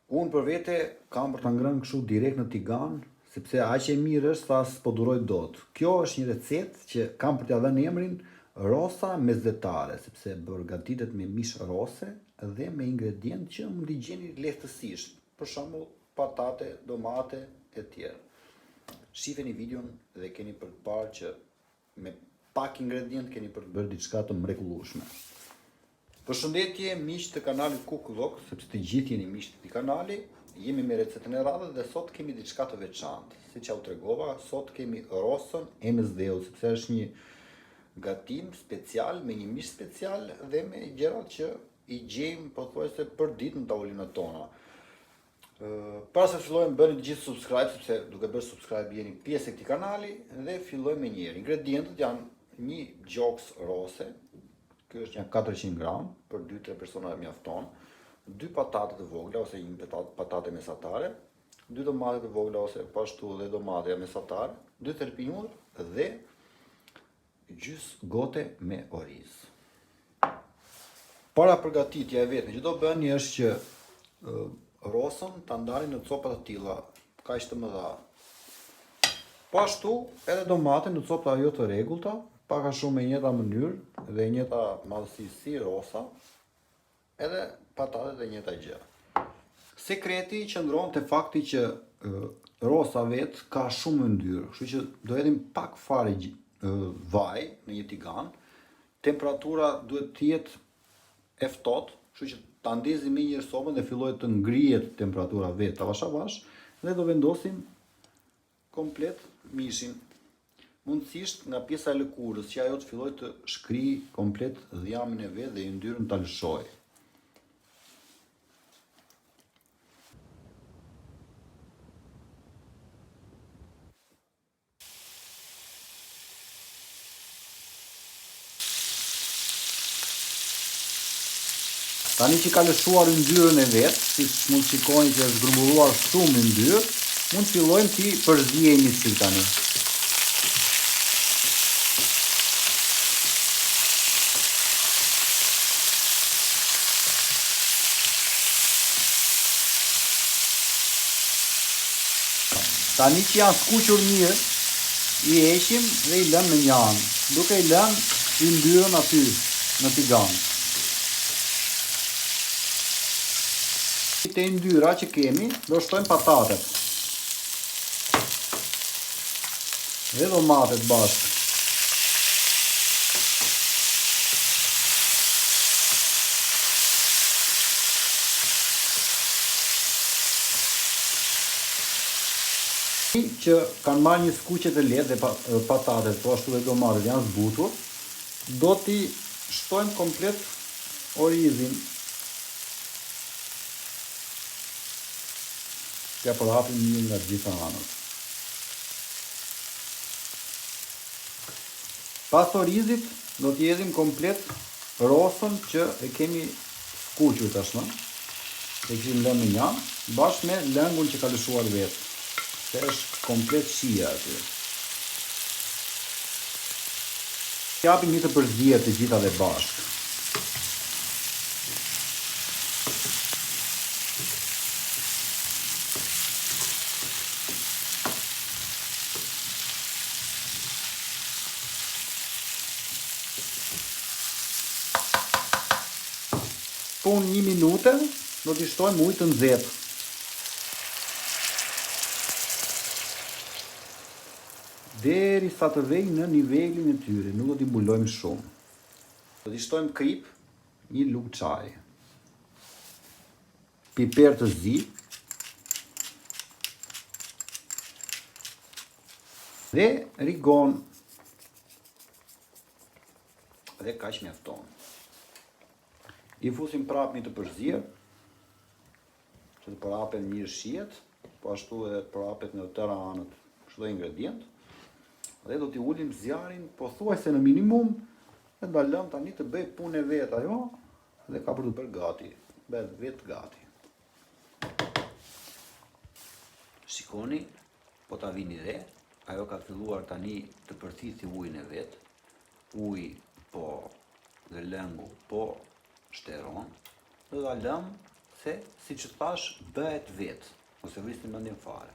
Unë për vete kam për të ngrënë kështu direkt në tigan, sepse aq e mirë është sa s'po duroj dot. Kjo është një recetë që kam për t'ia dhënë emrin rosa mesdhetare, sepse përgatitet me mish rose dhe me ingredientë që mund t'i gjeni lehtësisht, për shembull patate, domate e tjerë. Shifeni videon dhe keni për të parë që me pak ingredient keni për të bërë diçka të mrekullueshme. Përshëndetje miq të kanalit Cook Vlog, sepse të gjithë jeni miq të këtij kanali, jemi me recetën e radhës dhe sot kemi diçka të veçantë. Siç ja u tregova, sot kemi rosën e mesdheut, sepse është një gatim special me një mish special dhe me gjërat që i gjejmë pothuajse për ditë në tavolinat tona. Para se fillojmë bëni të gjithë subscribe, sepse duke bërë subscribe jeni pjesë e këtij kanali dhe fillojmë me njëherë. Ingredientët janë një gjoks rose. Kjo është janë 400 gram, për 2-3 persona mjafton, 2 patate të vogla ose një patate mesatare, 2 domate të vogla ose pashtu dhe domate mesatare, 2 tërpinjur dhe gjys gote me oriz. Para përgatitja e vetme që do bëni është që rosën ta ndani në copa të tilla, kaq të mëdha. Pashtu edhe domate në copa jo të rregullta, pak a shumë e njëjta mënyrë dhe e njëjta madhësi si rosa, edhe patatet e njëjta gjë. Sekreti qëndron te fakti që rosa vet ka shumë yndyrë, kështu që do hedhim pak fare vaj në një tigan. Temperatura duhet të jetë e ftohtë, kështu që ta ndezim me një sopën dhe filloj të ngrihet temperatura vet avash avash dhe do vendosim komplet mishin. Mundësisht nga pjesa e lëkurës, që ajo të filloj të shkrijë komplet dhjamin e vet dhe yndyrën ta lëshojë. Tani që ka lëshuar yndyrën e vet, siç mund shikoni që është grumbulluar shumë yndyrë, mund të fillojmë të përzihemi si tani. Tani që janë skuqur mirë, i heqim dhe i lëmë në një anë, duke i lënë yndyrën aty në tigan. Te yndyra që kemi, do shtojmë patatet dhe domatet bashkë. Që kanë marrë një skuqe të lehtë dhe patatet, po ashtu dhe domatet janë zbutur, do t'i shtojmë komplet orizin. T'ia përhapim një nga gjitha anët. Pas orizit do t'i hedhim komplet rosën që e kemi skuqur tashmë. E kemi lënë në një anë, bashkë me lëngun që ka lëshuar vetë. Se është komplet shija aty. Japim një të përzier të gjitha dhe bashkë. Pun 1 minutë do t'i shtojmë ujë të nxehtë. Deri sa të vejnë në nivelin e tyre, nuk do t'i mbulojmë shumë. Do t'i shtojmë krip, 1 lugë çaji. Piper të zi. Dhe rigon. Dhe kaq mjafton. I fusim prapë një të përzier, që të përhapet mirë shijet, po ashtu edhe përhapet në tëra anët çdo ingredient. Dhe do t'i ulim zjarin pothuajse në minimum dhe ta lëm tani të bëj punën e vet ajo dhe ka për të bërë gati. Bëhet vetë gati. Shikoni, po ta vini re, ajo ka filluar tani të përthithi ujin e vet. Uji po dhe lëngu po shteron. Do ta lëm se si që thash bëhet vetë, ose vrisni mendim fare.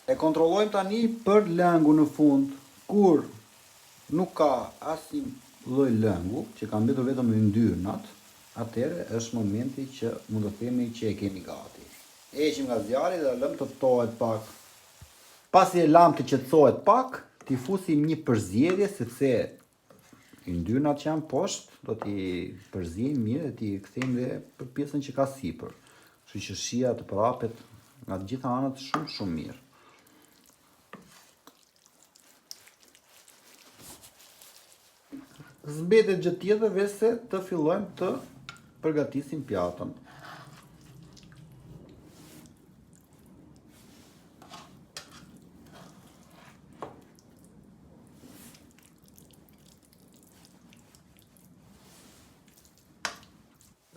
E kontrollojmë tani për lëngu në fund, kur nuk ka asnjë lloj lëngu, që ka mbetur vetëm yndyrnat, atëherë është momenti që mund të themi që e kemi gati. Heqim nga zjarri dhe lëm të ftohet pak. Pasi e lam të qetësohet pak, t'i fusim një përzjedhje sepse yndyrnat që janë poshtë do t'i përzijmë mirë dhe t'i kthejmë dhe për pjesën që ka sipër. Kështu që shija të prapet nga të gjitha anët shumë mirë. Zbetet gjë tjetër veç se të fillojmë të përgatisim pjatën.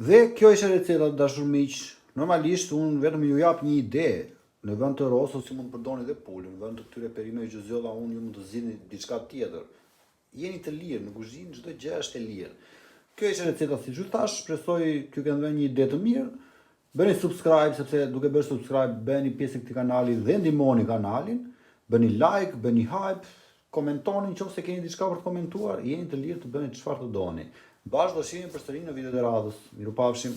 Dhe kjo ishte receta, dashur miq. Normalisht unë vetëm ju jap një ide. Në vend të rosës si mund të përdorni dhe pulën, në vend të këtyre perimeve që zgjolla unë ju mund të zgjidhni diçka tjetër. Jeni të lirë në kuzhinë, çdo gjë është e lirë. Kjo ishte receta siç ju thash, shpresoj t'ju kenë dhënë një ide të mirë. Bëni subscribe sepse duke bërë subscribe bëni pjesë e këtij kanali dhe ndihmoni kanalin. Bëni like, bëni hype, komentoni nëse keni diçka për të komentuar, jeni të lirë të bëni çfarë të doni. Bashkë do shihemi përsëri në videot e radhës. Mirupafshim.